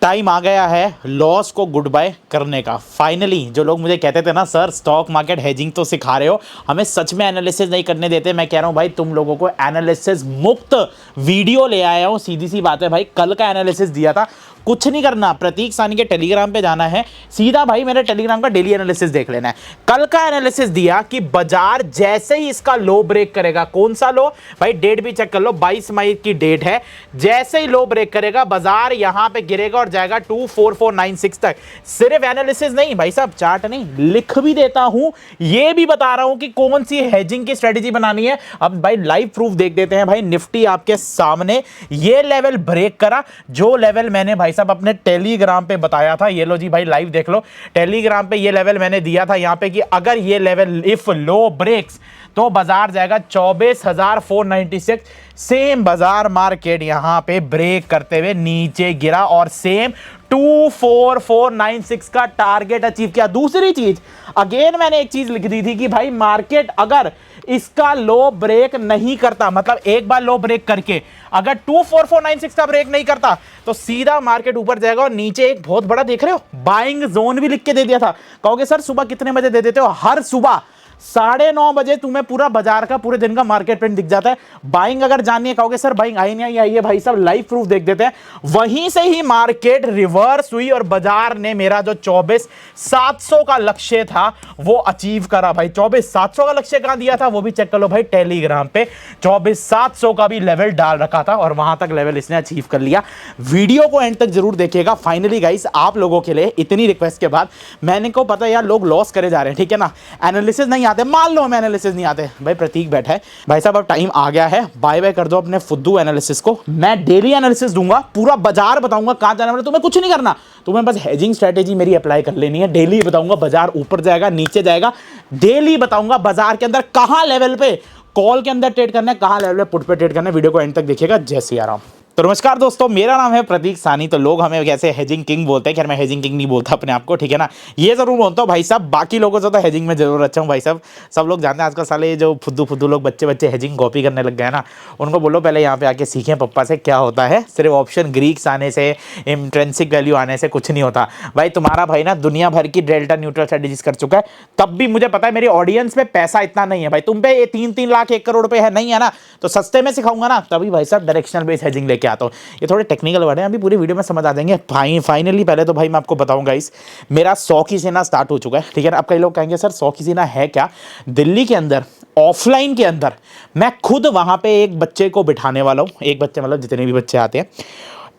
Time आ गया है loss को गुड बाय करने का। फाइनली जो लोग मुझे कहते थे ना सर स्टॉक मार्केट हेजिंग तो सिखा रहे हो, हमें सच में एनालिसिस नहीं करने देते, मैं कह रहा हूं भाई तुम लोगों को एनालिसिस मुक्त वीडियो ले आया हूं। सीधी सी बात है भाई, कल का एनालिसिस दिया था, कुछ नहीं करना, प्रतीक सानी के टेलीग्राम पे जाना है, सीधा भाई मेरे टेलीग्राम का डेली एनालिसिस देख लेना है। कल का एनालिसिस दिया कि बाजार जैसे ही इसका लो ब्रेक करेगा, कौन सा लो भाई, डेट भी चेक कर लो, 22 मई की डेट है, जैसे ही लो ब्रेक करेगा बाजार यहां पे गिरेगा और जाएगा 24496 तक। सिर्फ एनालिसिस नहीं भाई साहब, चार्ट नहीं, लिख भी देता हूं, ये भी बता रहा हूं कि कौन सी हेजिंग की स्ट्रेटेजी बनानी है। अब भाई लाइव प्रूफ देख देते हैं भाई, निफ्टी आपके सामने ये लेवल ब्रेक करा, जो लेवल मैंने भाई साहब अपने टेलीग्राम पे बताया था, ये लो जी भाई लाइव देख लो, टेलीग्राम पे ये लेवल मैंने दिया था यहां पे कि अगर ये लेवल इफ लो ब्रेक्स तो बाजार जाएगा 24,496। सेम बाजार मार्केट यहां पे ब्रेक करते हुए नीचे गिरा और सेम 24496 का टारगेट अचीव किया। दूसरी चीज अगेन मैंने एक चीज लिख दी थी कि भाई मार्केट अगर इसका लो ब्रेक नहीं करता, मतलब एक बार लो ब्रेक करके अगर 24496 का ब्रेक नहीं करता तो सीधा मार्केट ऊपर जाएगा और नीचे एक बहुत बड़ा देख रहे हो बाइंग जोन भी लिख के दे दिया था। कहोगे सर सुबह कितने बजे दे देते हो? हर सुबह 9:30 बजे तुम्हें पूरा बाजार का पूरे दिन का मार्केट प्रिंट दिख जाता है। बाइंग अगर जाननी है, कहोगे सर बाइंग आई नहीं आई है, भाई साहब लाइव प्रूफ देख देते हैं। वहीं से ही मार्केट रिवर्स हुई और बाजार ने मेरा जो 24,700 का लक्ष्य था वो अचीव करा भाई। 24,700 का लक्ष्य कहां दिया था वो भी चेक कर लो भाई, टेलीग्राम पे 24,700 का भी लेवल डाल रखा था और वहां तक लेवल इसने अचीव कर लिया। वीडियो को एंड तक जरूर देखिएगा। फाइनली गाइस आप लोगों के लिए इतनी रिक्वेस्ट के बाद मैंने को पता यार लोग लॉस करे जा रहे हैं, ठीक है ना, एनालिसिस नहीं आते, मान लो हमें एनालिसिस नहीं आते, भाई प्रतीक बैठा है, भाई साहब अब टाइम आ गया है, बाय बाय कर दो अपने फुद्दू एनालिसिस को। मैं डेली एनालिसिस दूंगा, पूरा बाजार बताऊंगा कहां जाना है, तुम्हें कुछ नहीं करना, तुम्हें बस हेजिंग स्ट्रेटेजी मेरी अप्लाई कर लेनी है। डेली बताऊंगा बाजार ऊपर जाएगा नीचे जाएगा, डेली बताऊंगा बाजार के अंदर कहां लेवल पे कॉल के अंदर ट्रेड करना है, कहां लेवल पे पुट पे ट्रेड करना है। वीडियो को एंड तक देखिएगा। जय सिया राम। तो नमस्कार दोस्तों, मेरा नाम है प्रतीक सानी। तो लोग हमें कैसे हेजिंग किंग बोलते हैं, खैर मैं हेजिंग किंग नहीं बोलता अपने आप को, ठीक है ना, ये जरूर बोलता हूँ भाई साहब, बाकी लोगों से तो हेजिंग में जरूर अच्छा हूँ भाई साहब। सब लोग जानते हैं आजकल साले जो फुद्दू लोग बच्चे हेजिंग कॉपी करने लग गए ना, उनको बोलो पहले यहाँ पे आके सीखें पप्पा से क्या होता है। सिर्फ ऑप्शन ग्रीक्स आने से, इंट्रिंसिक वैल्यू आने से कुछ नहीं होता भाई। तुम्हारा भाई ना दुनिया भर की डेल्टा न्यूट्रल स्ट्रेटेजीज कर चुका है, तब भी मुझे पता है मेरी ऑडियंस में पैसा इतना नहीं है भाई। तुम पे 3-3 लाख 1 करोड़ रुपए है नहीं है ना, तो सस्ते में सिखाऊंगा ना, तभी भाई साहब डायरेक्शनल बेस हेजिंग लेके आता हूँ। ये थोड़े टेक्निकल वर्ड है, अभी पूरी वीडियो में समझ आ जाएंगे। फाइनली पहले तो भाई मैं आपको बताऊंगा इस मेरा 100 की सीना स्टार्ट हो चुका है, ठीक है ना। अब कई लोग कहेंगे सर 100 की सीना है क्या? दिल्ली के अंदर ऑफलाइन के अंदर मैं खुद वहां पे एक बच्चे को बिठाने वाला हूं, एक बच्चे मतलब जितने भी बच्चे आते हैं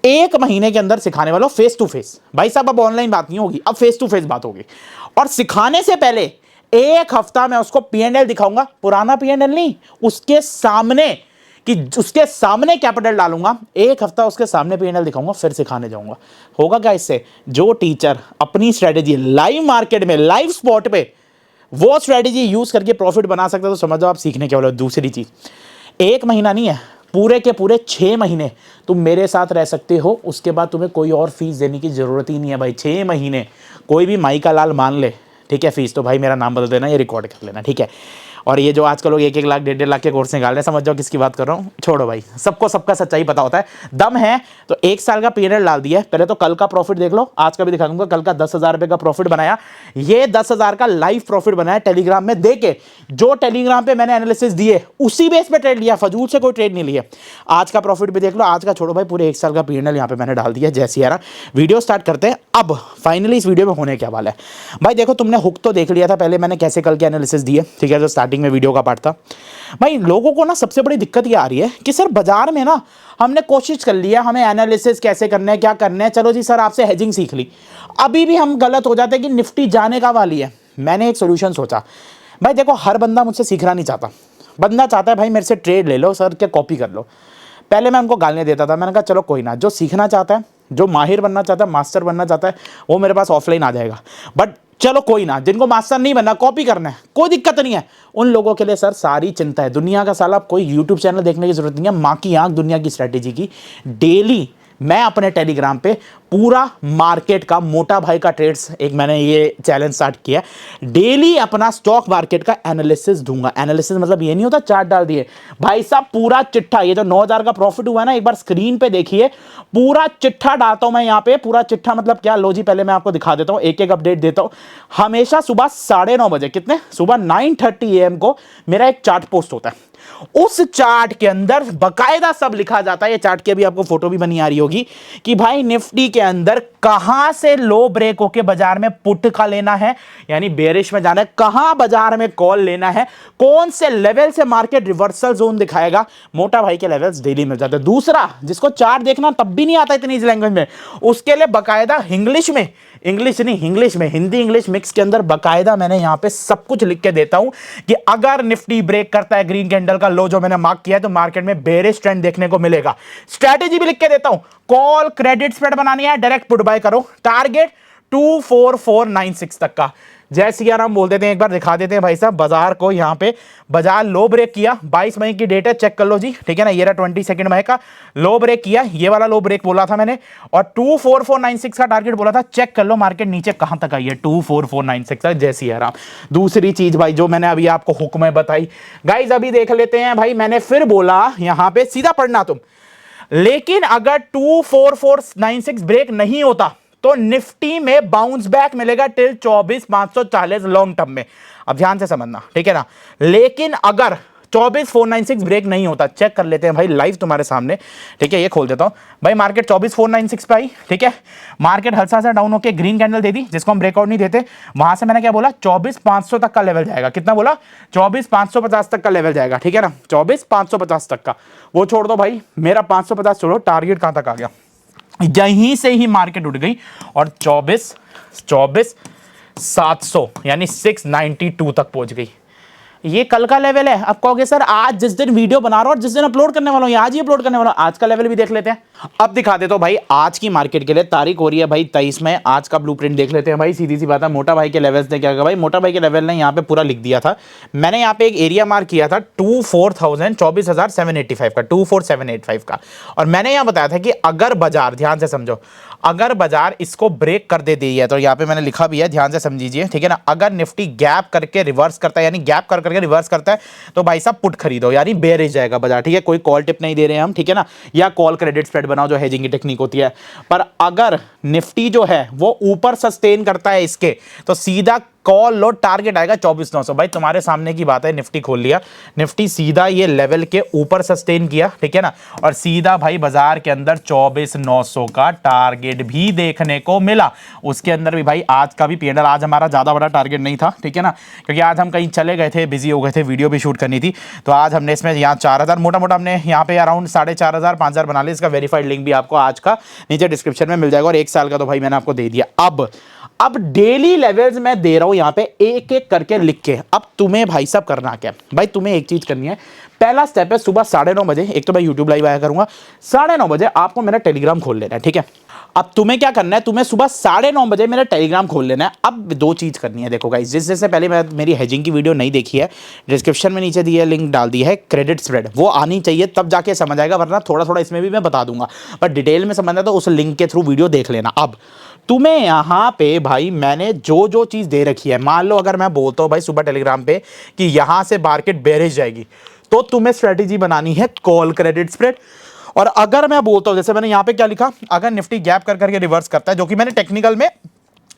1 महीने के अंदर सिखाने वाला हूं फेस टू फेस। भाई साहब अब ऑनलाइन बात नहीं होगी, अब फेस टू फेस बात होगी। और सिखाने से पहले 1 हफ्ता मैं उसको P&L दिखाऊंगा, पुराना P&L नहीं, उसके सामने कि उसके सामने कैपिटल डालूंगा, 1 हफ्ता उसके सामने P&L दिखाऊंगा, फिर सिखाने जाऊंगा। होगा क्या इससे? जो टीचर अपनी स्ट्रेटेजी लाइव मार्केट में लाइव स्पॉट पे वो स्ट्रेटेजी यूज करके प्रॉफिट बना सकते हैं, तो समझो आप सीखने क्या बोले। दूसरी चीज 1 महीना नहीं है, पूरे के पूरे 6 महीने तुम मेरे साथ रह सकते हो, उसके बाद तुम्हें कोई और फीस देने की जरूरत ही नहीं है भाई। 6 महीने कोई भी माई का लाल मान ले, ठीक है, फीस तो भाई मेरा नाम बदल देना, ये रिकॉर्ड कर लेना, ठीक है। और ये जो आजकल लोग 1-1 लाख 1.5 लाख के कोर्स निकाल रहे हैं, समझ जाओ किसकी बात कर रहा हूँ, छोड़ो भाई, सबको सबका सच्चाई पता होता है। दम है तो 1 साल का P&L डाल दिया। पहले तो कल का प्रॉफिट देख लो, आज का भी दिखा दूंगा। कल का 10,000 रुपए का प्रॉफिट बनाया, ये 10,000 का लाइव प्रॉफिट बनाया टेलीग्राम में देके। जो टेलीग्राम पे मैंने एनालिसिस दिए उसी बेस पे ट्रेड लिया, फजूल से कोई ट्रेड नहीं लिया। आज का प्रॉफिट भी देख लो, आज का छोड़ो भाई, पूरे 1 साल का P&L यहाँ पे मैंने डाल दिया। जैसे यार वीडियो स्टार्ट करते हैं। अब फाइनली इस वीडियो में होने क्या वाला है भाई, देखो तुमने हुक तो देख लिया था पहले मैंने कैसे कल के एनालिसिस दिए, ठीक है, जो स्टार्टिंग में वीडियो का पार्ट था। भाई लोगों को ना सबसे बड़ी दिक्कत ये आ रही है कि सर बाजार में ना हमने कोशिश कर लिया, हमें एनालिसिस कैसे करना है, क्या करना है, चलो जी सर आपसे हेजिंग सीख ली, अभी भी हम गलत हो जाते हैं कि निफ्टी जाने का वाली है। मैंने एक सोल्यूशन सोचा भाई, देखो हर बंदा मुझसे सीखना नहीं चाहता, बंदा चाहता है भाई मेरे से ट्रेड ले लो सर, क्या कॉपी कर लो। पहले मैं उनको गालने देता था, मैंने कहा चलो कोई ना, जो सीखना चाहता है, जो माहिर बनना चाहता है, मास्टर बनना चाहता है, वो मेरे पास ऑफलाइन आ जाएगा। बट चलो कोई ना, जिनको मास्टर नहीं बनना, कॉपी करना है, कोई दिक्कत नहीं है, उन लोगों के लिए सर सारी चिंता है। दुनिया का साला कोई यूट्यूब चैनल देखने की जरूरत नहीं है, माँ की आंख दुनिया की स्ट्रेटेजी की। डेली मैं अपने टेलीग्राम पे पूरा मार्केट का मोटा भाई का ट्रेड्स एक मैंने ये चैलेंज स्टार्ट किया, डेली अपना स्टॉक मार्केट का एनालिसिस दूंगा। एनालिसिस मतलब ये नहीं होता चार्ट डाल दिए, भाई साहब पूरा चिट्ठा, ये जो 9,000 का प्रॉफिट हुआ है ना, एक बार स्क्रीन पे देखिए, पूरा चिट्ठा डालता हूं मैं यहाँ पे। पूरा चिट्ठा मतलब क्या, लो जी पहले मैं आपको दिखा देता हूं, एक एक अपडेट देता हूं। हमेशा सुबह 9:30 बजे, कितने, सुबह 9:30 AM को मेरा एक चार्ट पोस्ट होता है। उस चार्ट के अंदर बकायदा सब लिखा जाता है, ये चार्ट की अभी आपको फोटो भी बनी आ रही होगी, कि भाई निफ्टी के अंदर कहां से लो ब्रेक होके बाजार में पुट का लेना है, यानी बेरिश में जाना है, कहां बाजार में कॉल लेना है, कौन से लेवल से मार्केट रिवर्सल जोन दिखाएगा, मोटा भाई के लेवल्स डेली मिल जाते हैं। दूसरा, जिसको चार्ट देखना तब भी नहीं आता इतनी इस लैंग्वेज में, उसके लिए बकायदा इंग्लिश में, इंग्लिश नहीं इंग्लिश में, हिंदी इंग्लिश मिक्स के अंदर बकायदा मैंने यहां पे सब कुछ लिख के देता हूं कि अगर निफ्टी ब्रेक करता है ग्रीन कैंडल का लो जो मैंने मार्क किया है, तो मार्केट में बेरिश ट्रेंड देखने को मिलेगा। स्ट्रेटेजी भी लिख के देता हूं, कॉल क्रेडिट स्प्रेड बनानी है, डायरेक्ट पुट बाय करो, टारगेट 24496 तक का। जय सिया राम बोल देते हैं, एक बार दिखा देते हैं भाई साहब बाजार को। यहां पे बाजार लो ब्रेक किया, 22 मई की डेट है, चेक कर लो जी, ठीक है ना, ये रहा 22 मई का लो ब्रेक किया, ये वाला लो ब्रेक बोला था मैंने, और 24496 का टारगेट बोला था। चेक कर लो मार्केट नीचे कहां तक आई है, 24496 तक। जय सिया राम। दूसरी चीज भाई जो मैंने अभी आपको हुक्म बताई, गाइज अभी देख लेते हैं भाई, मैंने फिर बोला यहां पे सीधा पढ़ना तुम, लेकिन अगर 24496 ब्रेक नहीं होता तो निफ्टी में बाउंस बैक मिलेगा टिल 24,540 लॉन्ग टर्म में। अब ध्यान से समझना, ठीक है ना, लेकिन अगर 24,496 ब्रेक नहीं होता, चेक कर लेते हैं भाई लाइव तुम्हारे सामने, ठीक है, ये खोल देता हूं भाई, मार्केट 24,496 पे आई, ठीक है, मार्केट हल्का सा डाउन होकर ग्रीन कैंडल दे दी, जिसको हम ब्रेकआउट नहीं देते, वहां से मैंने क्या बोला, 24,500 तक का लेवल जाएगा। कितना बोला, 24,550 तक का लेवल जाएगा, ठीक है ना, 24,550 तक का। वो छोड़ दो भाई, मेरा 550 छोड़ो, टारगेट कहां तक आ गया, यहीं से ही मार्केट उठ गई और 24,700 यानी 692 तक पहुंच गई। ये कल का लेवल है। अब कहोगे सर आज जिस दिन वीडियो बना रहा हूं और जिस दिन अपलोड करने वाला हूं, आज ही अपलोड करने वाला हूं, आज का लेवल भी देख लेते हैं। अब दिखा देता हूं भाई आज की मार्केट के लिए, तारीख हो रही है भाई 23 में, आज का ब्लूप्रिंट देख लेते हैं भाई। सीधी सी बात है, मोटा भाई के लेवल्स ने क्या किया भाई, मोटा भाई के लेवल ने यहाँ पे पूरा लिख दिया था, मैंने यहाँ पे एक एरिया मार्क किया था 24,785 का, 24,785 का, और मैंने यहाँ बताया था कि अगर बाजार, ध्यान से समझो, अगर बाजार इसको ब्रेक कर दे दी है, तो यहाँ पे मैंने लिखा भी है, ध्यान से समझिए, ठीक है ना, अगर निफ्टी गैप करके रिवर्स करता है, यानी गैप करके रिवर्स करता है, तो भाई साहब पुट खरीदो, यानी बेरिश जाएगा बाजार, ठीक है, कोई कॉल टिप नहीं दे रहे हैं हम, ठीक है ना, या कॉल क्रेडिट स्प्रेड बनाओ जो हेजिंग की टेक्निक होती है। पर अगर निफ्टी जो है वो ऊपर सस्टेन करता है इसके, तो सीधा कॉल लो, टारगेट आएगा 24,900। भाई तुम्हारे सामने की बात है, निफ्टी खोल लिया, निफ्टी सीधा ये लेवल के ऊपर सस्टेन किया, ठीक है ना, और सीधा भाई बाजार के अंदर 24,900 का टारगेट भी देखने को मिला। उसके अंदर भी भाई आज का भी पीएनएल, आज हमारा ज्यादा बड़ा टारगेट नहीं था, ठीक है ना, क्योंकि आज हम कहीं चले गए थे, बिजी हो गए थे, वीडियो भी शूट करनी थी, तो आज हमने इसमें यहाँ 4,000 मोटा मोटा हमने यहाँ पे अराउंड 4,500 5,000 बना लिया। इसका वेरीफाइड लिंक भी आपको आज का नीचे डिस्क्रिप्शन में मिल जाएगा, और 1 साल का तो भाई मैंने आपको दे दिया। अब डेली लेवल्स मैं दे रहा हूं यहां पे एक एक करके लिख के। अब तुम्हें भाई साहब करना क्या भाई, तुम्हें एक चीज करनी है, पहला स्टेप है सुबह 9:30 बजे, एक तो मैं यूट्यूब लाइव आया करूंगा, 9:30 बजे आपको मेरा टेलीग्राम खोल लेना है, ठीक है। अब तुम्हें क्या करना है, तुम्हें सुबह 9:30 बजे मेरा टेलीग्राम खोल लेना है। अब 2 चीज करनी है, देखो गाइस, जिससे पहले मैं मेरी हेजिंग की वीडियो नहीं देखी है, डिस्क्रिप्शन में नीचे दी है लिंक डाल दी है, क्रेडिट स्प्रेड वो आनी चाहिए, तब जाके समझ आएगा, वरना थोड़ा थोड़ा इसमें भी मैं बता दूंगा, पर डिटेल में समझना तो उस लिंक के थ्रू वीडियो देख लेना। अब तुम्हें यहां पे भाई मैंने जो चीज दे रखी है, मान लो अगर मैं बोलता हूं भाई सुबह टेलीग्राम पे कि यहां से मार्केट बेरिश जाएगी, तो तुम्हें स्ट्रेटेजी बनानी है कॉल क्रेडिट स्प्रेड। और अगर मैं बोलता हूं, जैसे मैंने यहां पे क्या लिखा, अगर निफ्टी गैप करके रिवर्स करता है, जो कि मैंने टेक्निकल में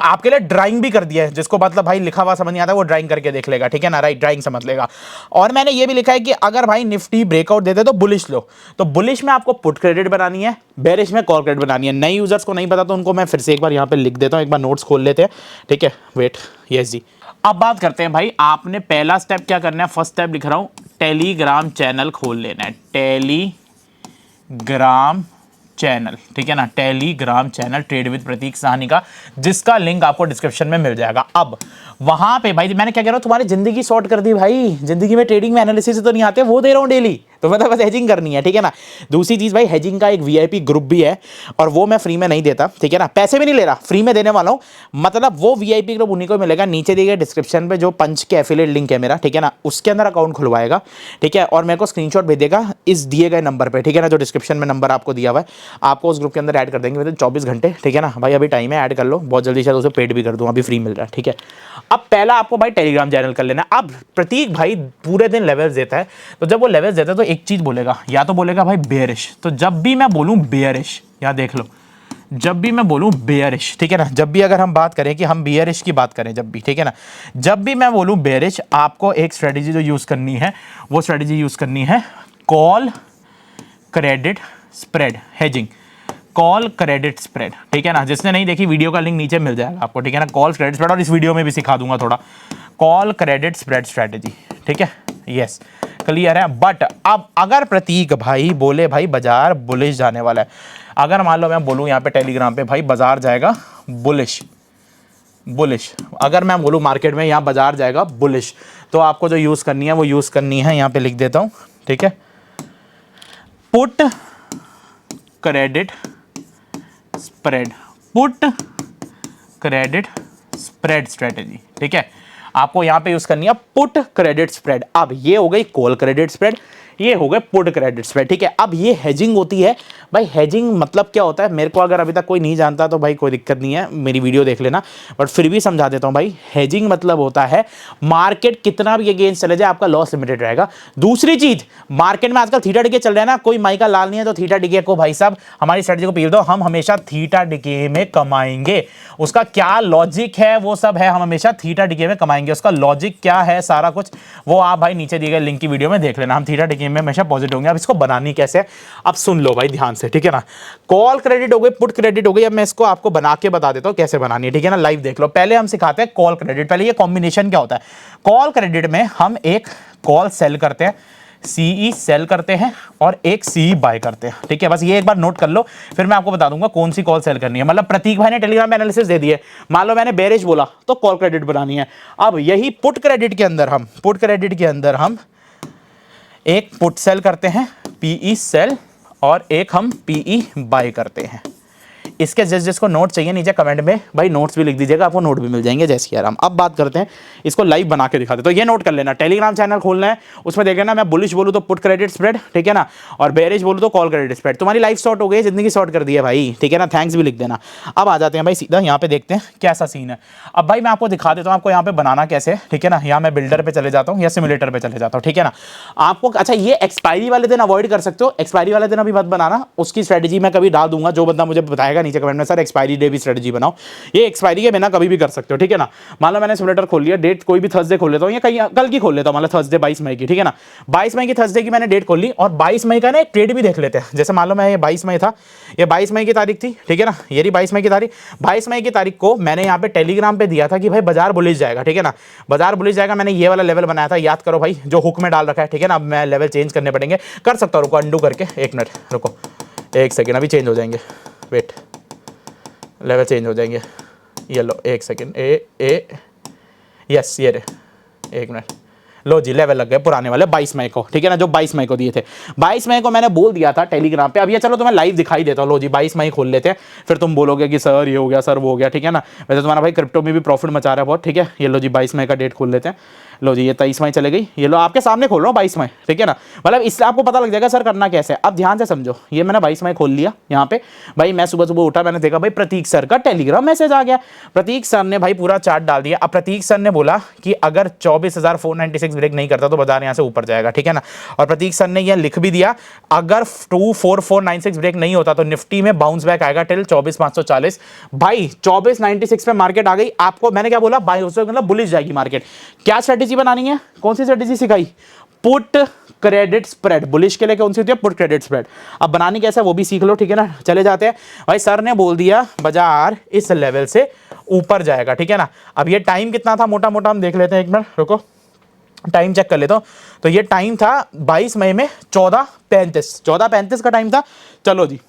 आपके लिए ड्राइंग भी कर दिया है, जिसको मतलब भाई लिखा हुआ समझ नहीं आता वो ड्राइंग करके देख लेगा, ठीक है ना, राइट, ड्राइंग समझ लेगा। और मैंने ये भी लिखा है कि अगर भाई निफ्टी ब्रेकआउट देते तो बुलिश लो, तो बुलिश में आपको पुट क्रेडिट बनानी है, बेरिश में कॉल क्रेडिट बनानी है। नए यूजर्स को नहीं पता तो उनको मैं फिर से एक बार यहाँ पे लिख देता हूँ, एक बार नोट्स खोल लेते हैं, ठीक है, वेट, यस जी। अब बात करते हैं भाई, आपने पहला स्टेप क्या करना है, फर्स्ट स्टेप लिख रहा हूं, टेलीग्राम चैनल खोल लेना है, टेलीग्राम चैनल, ठीक है ना, टेलीग्राम चैनल ट्रेड विद प्रतीक साहनी का, जिसका लिंक आपको डिस्क्रिप्शन में मिल जाएगा। अब वहां पे भाई मैंने क्या कह रहा हूं, तुम्हारी जिंदगी शॉर्ट कर दी भाई, जिंदगी में ट्रेडिंग में एनालिसिस तो नहीं आते, वो दे रहा हूं डेली, तो मतलब बस हेजिंग करनी है, ठीक है ना। दूसरी चीज़ भाई, हेजिंग का एक वीआईपी ग्रुप भी है और वो मैं फ्री में नहीं देता, ठीक है ना, पैसे भी नहीं ले रहा, फ्री में देने वाला हूँ। मतलब वो वीआईपी ग्रुप उन्हीं को मिलेगा, नीचे दिए गए डिस्क्रिप्शन पे जो पंच के एफिलिएट लिंक है मेरा, ठीक है ना, उसके अंदर अकाउंट खुलवाएगा, ठीक है, और मेरे को स्क्रीनशॉट भेजेगा इस दिए गए नंबर पे, ठीक है ना, जो डिस्क्रिप्शन में नंबर आपको दिया हुआ है, आपको उस ग्रुप के अंदर ऐड कर देंगे विद 24 घंटे, ठीक है ना भाई। अभी टाइम है, ऐड कर लो, बहुत जल्दी शायद उसे पेड भी कर दूँ, अभी फ्री मिल रहा है, ठीक है। अब पहला आपको भाई टेलीग्राम चैनल कर लेना। अब प्रतीक भाई पूरे दिन लेवल्स देता है, तो जब वो लेवल्स देता है तो एक चीज बोलेगा, या तो बोलेगा भाई बेयरिश, तो जब भी मैं बोलूं बेयरिश, या देख लो, जब भी मैं बोलूं बेयरिश, ठीक है ना, जब भी अगर हम बात करें कि हम बेयरिश की बात करें, जब भी, ठीक है ना, जब भी मैं बोलूं बेयरिश, आपको एक स्ट्रेटेजी जो यूज करनी है, वो स्ट्रेटेजी यूज करनी है call credit spread hedging, call credit spread, ठीक है ना। जिसने नहीं देखी वीडियो का लिंक नीचे मिल जाएगा आपको, ठीक है ना, कॉल क्रेडिट स्प्रेड, और इस वीडियो में भी सिखा दूंगा थोड़ा कॉल क्रेडिट स्प्रेड स्ट्रेटेजी, ठीक है, यस, क्लियर है। बट अब अगर प्रतीक भाई बोले भाई बाजार बुलिश जाने वाला है, अगर मान लो मैं बोलूं यहाँ पे टेलीग्राम पे भाई बाजार जाएगा बुलिश, बुलिश, अगर मैं बोलूं मार्केट में यहाँ बाजार जाएगा बुलिश, तो आपको जो यूज करनी है वो यूज करनी है, यहाँ पे लिख देता हूं, ठीक है, put credit spread, put credit spread strategy, ठीक है, आपको यहां पे यूज करनी है पुट क्रेडिट स्प्रेड। अब ये हो गई कॉल क्रेडिट स्प्रेड, ये हो गए पुट क्रेडिट स्प्रेड, ठीक है। अब ये हेजिंग होती है भाई, हेजिंग मतलब क्या होता है, मेरे को अगर अभी तक कोई नहीं जानता तो भाई कोई दिक्कत नहीं है, मेरी वीडियो देख लेना, बट फिर भी समझा देता हूं भाई। हेजिंग मतलब होता है मार्केट कितना भी अगेंस्ट चले जाए आपका लॉस लिमिटेड रहेगा। दूसरी चीज, मार्केट में आजकल थीटा डिके चल रहा है ना, कोई माइका लाल नहीं है तो थीटा डिके को भाई साहब हमारी स्ट्रेटजी को पीर दो, हम हमेशा थीटा डिके में कमाएंगे। उसका क्या लॉजिक है वो सब है, हम हमेशा थीटा डिके में कमाएंगे, उसका लॉजिक क्या है सारा कुछ वो आप भाई नीचे दिए गए लिंक की वीडियो में देख लेना। हम थीटा डिके में हमेशा पॉजिटिव होंगे। अब इसको बनानी कैसे है, अब सुन लो भाई ध्यान से, ठीक है ना। कॉल क्रेडिट हो गई, पुट क्रेडिट हो गई, अब मैं इसको आपको बना के बता देता हूं कैसे बनानी है, ठीक है ना, लाइव देख लो। पहले हम सिखाते हैं कॉल क्रेडिट। पहले ये कॉम्बिनेशन क्या होता है, कॉल क्रेडिट में हम एक कॉल सेल करते हैं, सीई सेल करते हैं, और एक सीई बाय करते हैं, ठीक है। बस ये एक बार नोट कर लो, फिर मैं आपको बता दूंगा कौन सी कॉल सेल करनी है। मतलब प्रतीक भाई ने टेलीग्राम में एनालिसिस दे दिए, मान लो मैंने बेरिश बोला तो कॉल क्रेडिट बनानी है। अब यही पुट क्रेडिट के अंदर हम, पुट क्रेडिट के अंदर हम एक पुट सेल करते हैं, पीई सेल, और एक हम पीई बाय करते हैं। इसके जिसको नोट चाहिए नीचे कमेंट में भाई नोट्स भी लिख दीजिएगा, आपको नोट भी मिल जाएंगे जैसे आराम। अब बात करते हैं, इसको लाइव बना के दिखाते। तो ये नोट कर लेना, टेलीग्राम चैनल खोलना है, उसमें देख लेना मैं बुलिश बोलूँ तो पुट क्रेडिट स्प्रेड, ठीक है ना, और बेरिश बोलूँ तो कॉल क्रेडिट स्प्रेड। तुम्हारी लाइफ शॉर्ट हो गई, जिंदगी शॉर्ट कर दी है भाई, ठीक है ना, थैंक्स भी लिख देना। अब आ जाते हैं भाई सीधा यहाँ पे, देखते हैं कैसा सीन है। अब भाई मैं आपको दिखा देता हूँ आपको यहाँ पे बनाना कैसे, ठीक है ना। यहाँ मैं बिल्डर पे चले जाता हूँ या सिमुलेटर पे चले जाता हूँ, ठीक है ना। आपको अच्छा ये एक्सपायरी वाले दिन अवॉइड कर सकते हो, एक्सपायरी वाले दिन अभी मत बनाना, उसकी स्ट्रेटेजी मैं कभी डाल दूंगा, जो बंदा मुझे बताएगा नीचे कमेंट में सर एक्सपायरी डे भी स्ट्रेटजी बनाओ, ये एक्सपायरी के बिना कभी भी कर सकते हो, ठीक है ना। मान लो मैंने सिमुलेटर खोल लिया, डेट कोई भी थर्सडे खोल लेता हूं या कहीं कल की खोल लेता हूं, मतलब थर्सडे 22 मई की, ठीक है ना। 22 मई की थर्सडे की मैंने डेट खोल ली, और 22 मई का ना एक ट्रेड भी देख लेते हैं। जैसे मान लो मैं ये 22 मई था, ये 22 मई की तारीख थी, ठीक है ना, ये रही 22 मई की तारीख। 22 मई की तारीख को मैंने यहाँ पे टेलीग्राम पे दिया था कि भाई बाजार बुलिश जाएगा, ठीक है ना, बाजार बुलिश जाएगा। मैंने ये वाला लेवल बनाया था, याद करो भाई, जो हुक में डाल रखा है, ठीक है ना। अब मैं लेवल चेंज करने पड़ेंगे, कर सकता हूँ, रुको अंडू करके, एक मिनट रुको, एक सेकेंड, अभी चेंज हो जाएंगे, वेट, लेवल चेंज हो जाएंगे, ये लो एक सेकेंड, यस ये रहे, एक मिनट, लो जी लेवल लग गए पुराने वाले 22 मई को, ठीक है ना, जो 22 मई को दिए थे। 22 मई को मैंने बोल दिया था टेलीग्राम पे। अब ये चलो तुम्हें लाइव दिखाई देता हूं, लो जी 22 मई खोल लेते हैं, फिर तुम बोलोगे कि सर ये हो गया, सर वो हो गया, ठीक है ना। वैसे तुम्हारा भाई क्रिप्टो में भी प्रॉफिट मचा रहा है बहुत, ठीक है। ये लो जी 22 मई का डेट खोल लेते हैं, लो जी ये 23 मई चले गई, ये लो आपके सामने खोल रहा हूँ 22 मई, ठीक है ना। मतलब इससे आपको पता लग जाएगा सर करना कैसे है। अब ध्यान से समझो, ये मैंने 22 मई खोल लिया यहाँ पे, भाई मैं सुबह सुबह उठा, मैंने देखा भाई प्रतीक सर का टेलीग्राम मैसेज आ गया। प्रतीक सर ने भाई पूरा चार्ट डाल दिया। अब प्रतीक सर ने बोला कि अगर 24,496 ब्रेक नहीं करता तो बाजार यहाँ से ऊपर जाएगा, ठीक है ना। और प्रतीक सर ने यह लिख भी दिया, अगर 24496 ब्रेक नहीं होता तो निफ्टी में बाउंस बैक आएगा टिल 24,540। भाई 2496 पे मार्केट आ गई। आपको मैंने क्या बोला, बाय उससे मतलब बुलिश जाएगी मार्केट। क्या स्ट्रेटेजी बनानी है, कौन सी स्ट्रेटेजी सिखाई, पुट क्रेडिट स्प्रेड। बुलिश के लिए कौन सी होती है, पुट क्रेडिट स्प्रेड। अब बनानी कैसे वो भी सीख लो, ठीक है ना। चले जाते हैं भाई, सर ने बोल दिया बाजार इस लेवल से ऊपर जाएगा, ठीक है ना। अब ये टाइम कितना था, मोटा मोटा हम देख लेते हैं, एक मिनट रुको, टाइम चेक कर लेता हूं। तो ये टाइम था 22 मई में 14:35 का टाइम था। चलो जी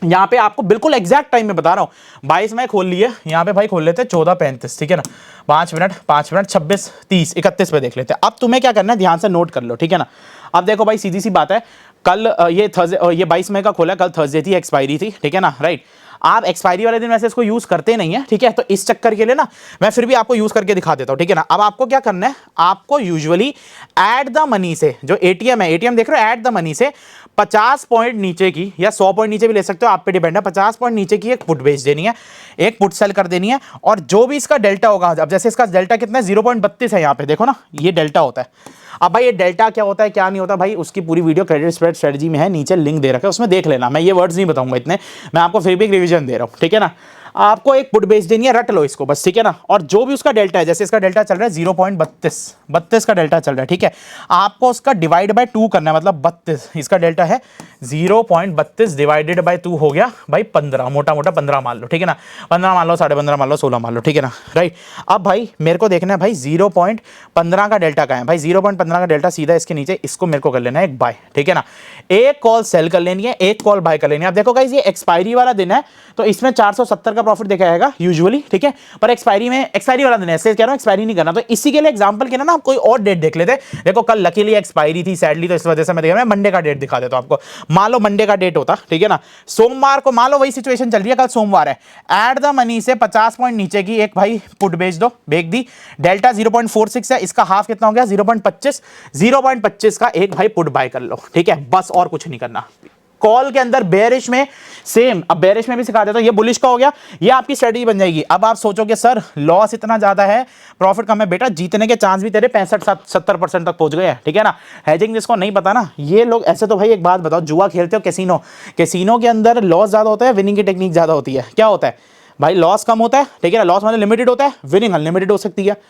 यहाँ पे आपको बिल्कुल एग्जैक्ट टाइम में बता रहा हूं, 22 मई खोल लिए, यहाँ पे भाई खोल लेते हैं 14:35, ठीक है ना। 5 मिनट 26, 30, 31 पे देख लेते हैं। अब तुम्हें क्या करना है, ध्यान से नोट कर लो, ठीक है ना। अब देखो भाई सीधी सी बात है, कल ये थर्सडे, ये 22 मई का खोला, कल थर्सडे थी, एक्सपायरी थी, ठीक है ना, राइट। आप एक्सपायरी वाले दिन वैसे इसको यूज करते नहीं है, ठीक है, तो इस चक्कर के लिए ना मैं फिर भी आपको यूज करके दिखा देता हूं, ठीक है ना। अब आपको क्या करना है, आपको यूजुअली एट द मनी से, जो एटीएम है, एटीएम देख रहे हो, एट द मनी से 50 पॉइंट नीचे की या 100 पॉइंट नीचे भी ले सकते हो, आप पे डिपेंड है, 50 पॉइंट नीचे की एक पुट बेच देनी है, एक पुट सेल कर देनी है, और जो भी इसका डेल्टा होगा, अब जैसे इसका डेल्टा कितना है, 0.32 है, यहां पे देखो ना, ये डेल्टा होता है। अब भाई ये डेल्टा क्या होता है क्या नहीं होता भाई, उसकी पूरी वीडियो क्रेडिट स्प्रेड स्ट्रेटजी में है, नीचे लिंक दे रखा है, उसमें देख लेना, मैं ये वर्ड्स नहीं बताऊंगा इतने, मैं आपको फिर भी एक रिवीजन दे रहा हूं, ठीक है ना। आपको एक पुट बेच देनी है, रट लो इसको बस, ठीक है ना। और जो भी उसका डेल्टा है, जैसे इसका डेल्टा चल रहा है 0.32 का डेल्टा चल रहा है, ठीक है, आपको उसका डिवाइड बाय 2 करना है, मतलब 32, इसका डेल्टा है 0.32 डिवाइडेड बाय 2 हो गया भाई 15, मोटा मोटा 15 मान लो, ठीक है ना, 15 मान लो, 15.5 मान लो, 16 मान लो, ठीक है ना, राइट। अब भाई मेरे को देखना है भाई 0.15 का डेल्टा का है भाई, 0.15 का डेल्टा सीधा इसके नीचे, इसको मेरे को कर लेना है एक बाय, ठीक है ना, एक कॉल सेल कर लेनी है, एक कॉल बाय कर लेनी है। अब देखो गाइस ये एक्सपायरी वाला दिन है, तो इसमें 470 का प्रॉफिट देखा जाएगा यूजुअली, ठीक है, पर एक्सपायरी में, एक्सपायरी वाला दिन है, ऐसे कह रहा हूं एक्सपायरी नहीं करना, तो इसी के लिए एग्जांपल के ना आप कोई और डेट देख लेते। देखो कल लकीली एक्सपायरी थी सैडली, तो इस वजह से मैं देख रहा हूं मंडे का डेट दिखा देता हूं आपको, मान लो मंडे का डेट होता, ठीक है ना, सोमवार को मान लो वही सिचुएशन चल रही है, कल सोमवार है, एट द मनी से 50 पॉइंट नीचे की एक भाई पुट बेच दो, बेच दी, डेल्टा 0.46 है, इसका हाफ कितना हो गया 0.25, 0.25 का एक भाई पुट बाय कर लो, ठीक है, बस और कुछ नहीं करना। कॉल के अंदर बेरिश में सेम, अब बेरिश में भी सिखा देता हूं, ये बुलिश का हो गया, ये आपकी स्ट्रेटजी बन जाएगी। अब आप सोचोगे सर लॉस इतना ज्यादा है, प्रॉफिट कम है, बेटा जीतने के चांस भी तेरे 65-70% तक पहुंच गए हैं, ठीक है ना। हेजिंग जिसको नहीं पता ना, ये लोग ऐसे, तो भाई एक बात बताओ, जुआ खेलते हो कैसीनो, कैसीनो के अंदर लॉस ज्यादा होता है, विनिंग की टेक्निक ज्यादा होती है, क्या होता है भाई, लॉस कम होता है, ठीक है ना, लॉस मतलब लिमिटेड होता है, विनिंग अनलिमिटेड हो सकती है,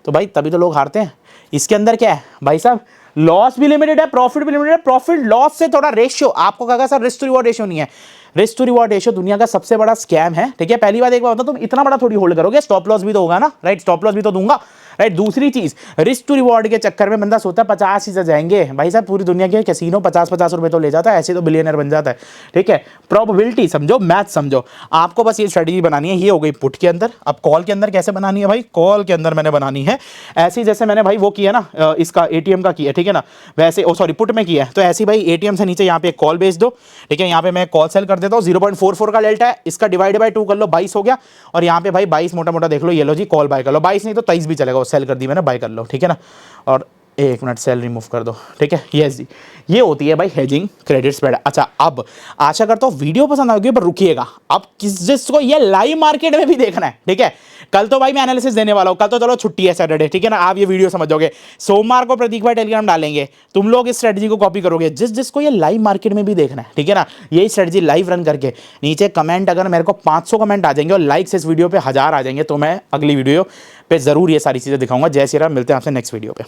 तो भाई तभी तो लोग हारते हैं। इसके अंदर क्या है भाई साहब, लॉस भी लिमिटेड है, प्रॉफिट भी लिमिटेड है, प्रॉफिट लॉस से थोड़ा रेशियो, आपको कहा sir risk to reward ratio नहीं है, रिस्क टू रिवॉर्ड रेशियो दुनिया का सबसे बड़ा स्कैम है, ठीक है। पहली बात एक बात, तुम इतना बड़ा थोड़ी होल्ड करोगे, स्टॉप लॉस भी तो होगा ना, राइट, स्टॉप लॉस भी तो दूंगा, राइट। दूसरी चीज, रिस्क टू रिवॉर्ड के चक्कर में बंदा सोचता है 50 ही से जाएंगे, भाई साहब पूरी दुनिया के कैसीनो 50-50 रुपए तो ले जाता है, ऐसे तो बिलियनर बन जाता है, ठीक है। प्रोबेबिलिटी समझो, मैथ समझो, आपको बस ये स्ट्रेटजी बनानी है, ये हो गई पुट के अंदर। अब कॉल के अंदर कैसे बनानी है भाई, कॉल के अंदर मैंने बनानी है ऐसी, जैसे मैंने भाई वो किया ना, इसका एटीएम का किया, ठीक है ना, वैसे सॉरी पुट में किया है, तो ऐसी भाई एटीएम से नीचे यहाँ पे कॉल बेच दो, ठीक है, यहाँ पे मैं कॉल सेल कर देता हूँ, 0.44 का डेल्टा है, इसका डिवाइड बाय 2 कर लो, 22 हो गया, और यहाँ पे भाई 22 मोटा मोटा देख लो, ये लो जी कॉल बाय कर लो, 22 नहीं तो 23 भी चलेगा, वो सेल कर दी मैंने, बाय कर लो, ठीक है ना। और एक मिनट सेल रिमूव कर दो, ठीक है, यस जी, ये होती है भाई हेजिंग क्रेडिट स्प्रेड। अच्छा अब आशा करता हूँ वीडियो पसंद आएगी, पर रुकिएगा, अब किस जिसको ये लाइव मार्केट में भी देखना है, ठीक है, कल तो भाई मैं एनालिसिस देने वाला हूँ, कल तो चलो छुट्टी है सैटरडे, ठीक है ना, आप ये वीडियो समझोगे, सोमवार को प्रतीक भाई टेलीग्राम डालेंगे, तुम लोग इस स्ट्रेटजी को कॉपी करोगे, जिसको ये लाइव मार्केट में भी देखना है, ठीक है ना, ये स्ट्रेटजी लाइव रन करके नीचे कमेंट, अगर मेरे को 500 कमेंट आ जाएंगे और लाइक्स इस वीडियो पे 1000 आ जाएंगे, तो मैं अगली वीडियो पे जरूर ये सारी चीजें दिखाऊंगा। जय श्री राम, मिलते हैं आपसे नेक्स्ट वीडियो पे।